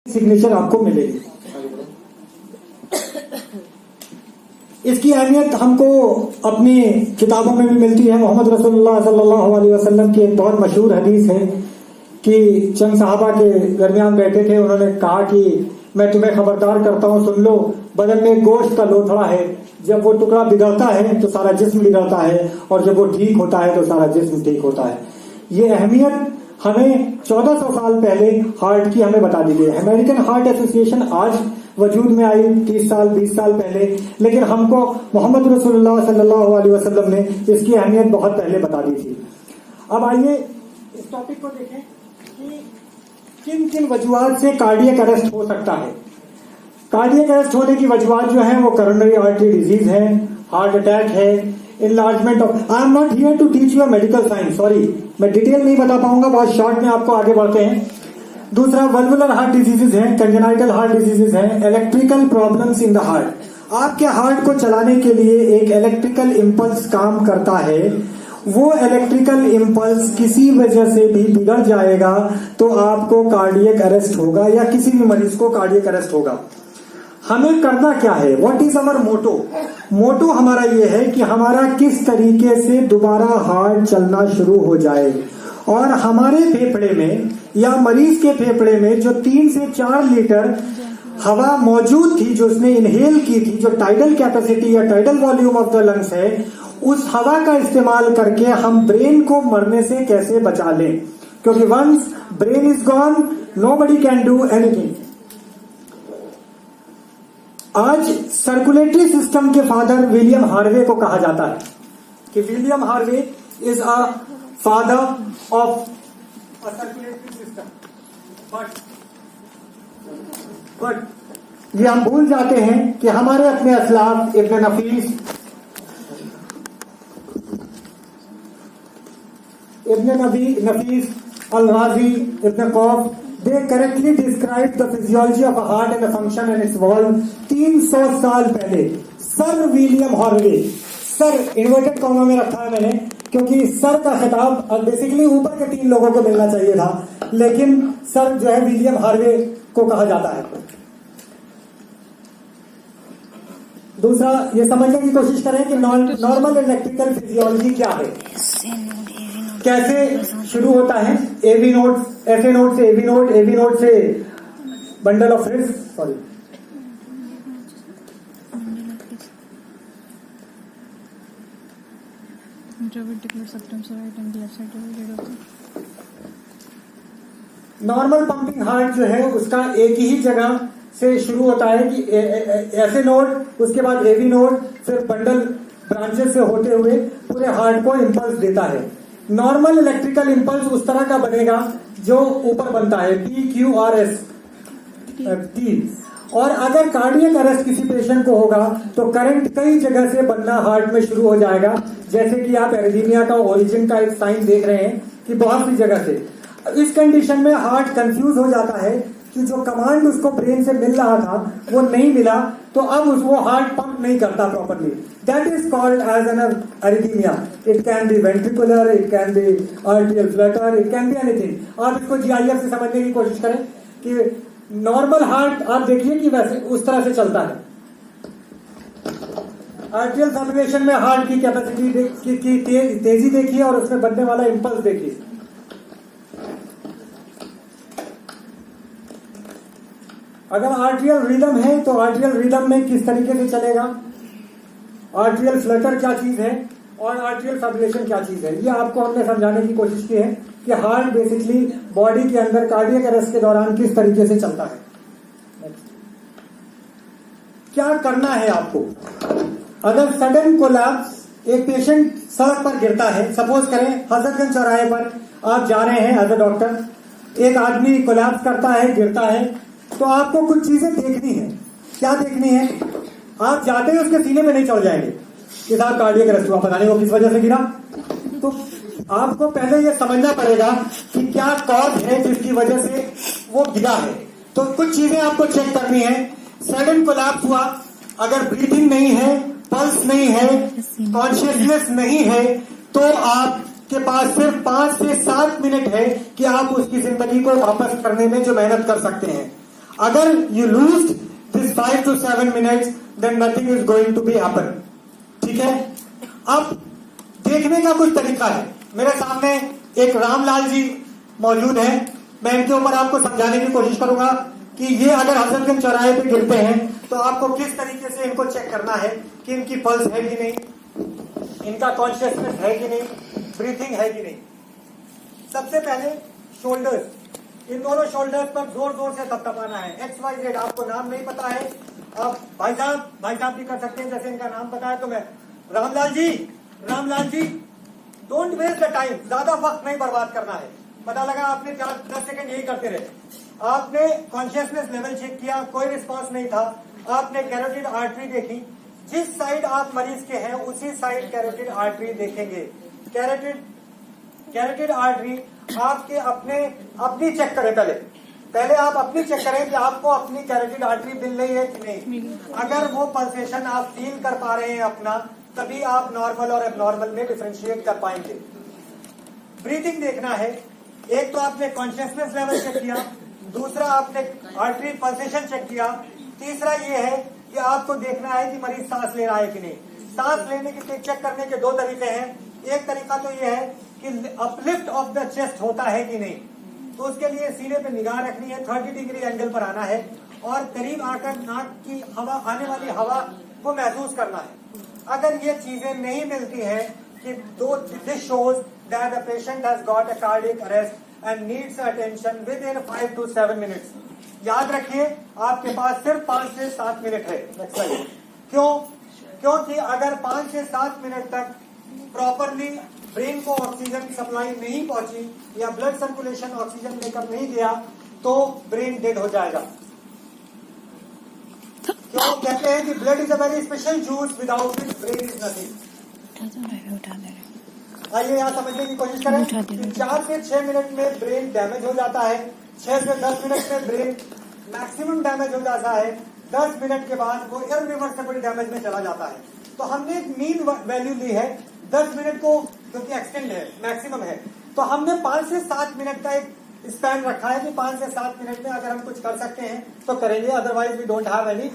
Signature आपको मिलेगी। इसकी अहमियत हमको अपनी किताबों में भी मिलती है। मोहम्मद रसूलुल्लाह सल्लल्लाहु अलैहि वसल्लम की एक बहुत मशहूर हदीस है कि चंद साहबा के दरमियान बैठे थे, उन्होंने कहा कि मैं तुम्हें खबरदार करता हूँ, सुन लो, बदन में गोश्त का लोथड़ा है, जब वो टुकड़ा बिगड़ता है तो सारा जिस्म बिगड़ता है, और जब वो ठीक होता है तो सारा जिस्म ठीक होता है। ये अहमियत हमें 1400 साल पहले हार्ट की हमें बता दी गई है। अमेरिकन हार्ट एसोसिएशन आज वजूद में आई 30 साल 20 साल पहले, लेकिन हमको मोहम्मद रसूलुल्लाह सल्लल्लाहु अलैहि वसल्लम ने इसकी अहमियत बहुत पहले बता दी थी। अब आइए इस टॉपिक को देखें कि किन किन वजूहात से कार्डियक अरेस्ट हो सकता है। कार्डियक अरेस्ट होने की वजूहात जो है वो कोरोनरी आर्टरी डिजीज है, हार्ट अटैक है, enlargement of. I am not here to teach you medical science, sorry, मैं डिटेल नहीं बता पाऊंगा, बहुत शॉर्ट में आपको आगे बढ़ते हैं। दूसरा वल्वुलर हार्ट डिजीजेज हैं, कंजेनाइटल हार्ट डिजीजेज हैं, electrical problems in the heart. आपके हार्ट को चलाने के लिए एक इलेक्ट्रिकल इंपल्स काम करता है, वो इलेक्ट्रिकल इंपल्स किसी वजह से भी बिगड़ जाएगा तो आपको कार्डियक अरेस्ट होगा, या किसी भी मरीज को कार्डियक अरेस्ट होगा। हमें करना क्या है? व्हाट इज अवर मोटो? मोटो हमारा ये है कि हमारा किस तरीके से दोबारा हार्ट चलना शुरू हो जाए, और हमारे फेफड़े में या मरीज के फेफड़े में जो 3 से 4 लीटर हवा मौजूद थी, जो उसने इनहेल की थी, जो टाइडल कैपेसिटी या tidal volume of the lungs है, उस हवा का इस्तेमाल करके हम ब्रेन को मरने से कैसे बचा लें, क्योंकि once brain is gone nobody can do anything. आज सर्कुलेटरी सिस्टम के फादर विलियम हार्वे को कहा जाता है कि William Harvey is a father of a circulatory system, but ये हम भूल जाते हैं कि हमारे अपने असलाफ इब्न नफीस अल-राजी, इब्न कौफ, they correctly described the physiology of a heart and the function and its valve 300 साल पहले। Sir William Harvey, sir inverted comma में रखा है मैंने, क्योंकि सर का खिताब बेसिकली ऊपर के 3 लोगों को मिलना चाहिए था, लेकिन सर जो है विलियम हार्वे को कहा जाता है। दूसरा, ये समझने की कोशिश करें कि नॉर्मल इलेक्ट्रिकल फिजियोलॉजी क्या है, कैसे शुरू होता है। एवी नोड, एफए नोड से एवी नोड, एवी नोड से bundle of fridge, sorry, normal pumping heart जो है उसका एक ही जगह से शुरू होता है कि एफए नोड, उसके बाद एवी नोड, फिर बंडल ब्रांचेस से होते हुए पूरे हार्ट को इंपल्स देता है। नॉर्मल इलेक्ट्रिकल इंपल्स उस तरह का बनेगा जो ऊपर बनता है, PQRS T। और अगर कार्डियक अरेस्ट किसी पेशेंट को होगा तो करंट कई जगह से बनना हार्ट में शुरू हो जाएगा, जैसे कि आप एरिथमिया का ओरिजिन का एक साइन देख रहे हैं कि बहुत सी जगह से। इस कंडीशन में हार्ट कंफ्यूज हो जाता है कि जो कमांड उसको ब्रेन से मिल रहा था वो नहीं मिला, तो अब वो हार्ट पंप नहीं करता properly. That is called as an arrhythmia. It can be ventricular, it can be atrial flutter, it can be anything. आप इसको GIF से समझने की कोशिश करें कि नॉर्मल हार्ट आप देखिए कि वैसे उस तरह से चलता है। आर्टियल फिब्रिलेशन में हार्ट की कैपेसिटी की तेजी देखिए और उसमें बनने वाला इंपल्स देखिए। अगर आर्टियल रिदम है तो आर्टियल रिदम में किस तरीके से चलेगा, आर्टियल फ्लटर क्या चीज है और आर्टियल फिब्रिलेशन क्या चीज है, ये आपको हमने समझाने की कोशिश की है कि हार्ट बेसिकली बॉडी के अंदर कार्डियक अरेस्ट के दौरान किस तरीके से चलता है। क्या करना है आपको? अगर सडन कोलैप्स, एक पेशेंट सड़क पर गिरता है, सपोज करें हजरतगंज चौराहे पर आप जा रहे हैं एज अ डॉक्टर, एक आदमी कोलैप्स करता है, गिरता है, तो आपको कुछ चीजें देखनी है। क्या देखनी है? आप जाते ही उसके सीने में नहीं चढ़ जाएंगे कि साहब कार्डियक अरेस्ट हुआ, पता नहीं वो किस वजह से गिरा। तो आपको पहले ये समझना पड़ेगा कि क्या कॉज है जिसकी वजह से वो गिरा है। तो कुछ चीजें आपको चेक करनी है। सडन कोलैप्स हुआ, अगर ब्रीथिंग नहीं है, पल्स नहीं है, कॉन्शियसनेस नहीं है, तो आपके पास सिर्फ 5 से 7 मिनट है कि आप उसकी जिंदगी को वापस करने में जो मेहनत कर सकते हैं। अगर you lose this 5 to 7 minutes then nothing is going to be happen. ठीक है, अब देखने का कुछ तरीका है। मेरे सामने एक रामलाल जी मौजूद है, मैं इनके ऊपर आपको समझाने की कोशिश करूंगा कि ये अगर हजरतगंज चौराहे पे गिरते हैं तो आपको किस तरीके से इनको चेक करना है कि इनकी पल्स है कि नहीं, इनका कॉन्शियसनेस है कि नहीं, ब्रीथिंग है कि नहीं। सबसे पहले शोल्डर्स, इन दोनों शोल्डर्स पर जोर जोर से थपथपाना है। XYZ, आपको नाम नहीं पता है, आप भाई साहब भी कर सकते हैं, जैसे इनका नाम पता है तो मैं Ramlal ji don't waste the time, ज्यादा वक्त नहीं बर्बाद करना है। पता लगा आपने 10 सेकंड यही करते रहे, आपने कॉन्शियसनेस लेवल चेक किया, कोई रिस्पांस नहीं था, आपने कैरोटिड आर्टरी देखी, जिस साइड आप मरीज के हैं उसी साइड कैरोटिड आर्टरी देखेंगे। कैरोटिड आर्टरी आपके अपनी चेक करें, पहले आप अपनी चेक करें कि आपको अपनी कैरोटिड आर्टरी मिल रही है कि नहीं। अगर वो पल्सेशन आप फील कर पा रहे हैं अपना, तभी आप नॉर्मल और एबनॉर्मल में डिफरेंशिएट कर पाएंगे। ब्रीथिंग देखना है, एक तो आपने कॉन्शियसनेस लेवल चेक किया, दूसरा आपने आर्टरी पल्सेशन चेक किया, तीसरा ये है कि आपको देखना है कि मरीज सांस ले रहा है कि नहीं। सांस लेने के चेक करने के 2 तरीके हैं। एक तरीका तो ये है कि अपलिफ्ट ऑफ द चेस्ट होता है कि नहीं, तो उसके लिए सीने पे निगाह रखनी है, 30 डिग्री एंगल पर आना है और करीब आकर नाक की हवा, आने वाली हवा को महसूस करना है। अगर ये चीजें नहीं मिलती हैं कि this shows that the patient has got a cardiac arrest and needs attention with in 5 to 7 minutes. याद रखिए आपके पास सिर्फ 5 से 7 मिनट है। क्योंकि अगर 5 से 7 मिनट तक प्रॉपरली ब्रेन को ऑक्सीजन सप्लाई नहीं पहुंची या ब्लड सर्कुलेशन ऑक्सीजन लेकर नहीं गया तो ब्रेन डेड हो जाएगा। क्यों कहते हैं कि blood is a very special juice, without it brain is nothing. आइए यहाँ समझने की कोशिश करें कि 4 से 6 मिनट में ब्रेन डैमेज हो जाता है, 6 से 10 मिनट में ब्रेन मैक्सिमम डैमेज हो जाता है, 10 मिनट के बाद वो इररिवर्सिबल डैमेज में चला जाता है। तो हमने एक मीन वैल्यू ली है 10 मिनट को, क्योंकि एक्सटेंड है, मैक्सिमम है, तो हमने 5 से 7 मिनट का एक स्पैन रखा है कि 5 से 7 मिनट में अगर हम कुछ कर सकते हैं तो करेंगे, otherwise we don't have any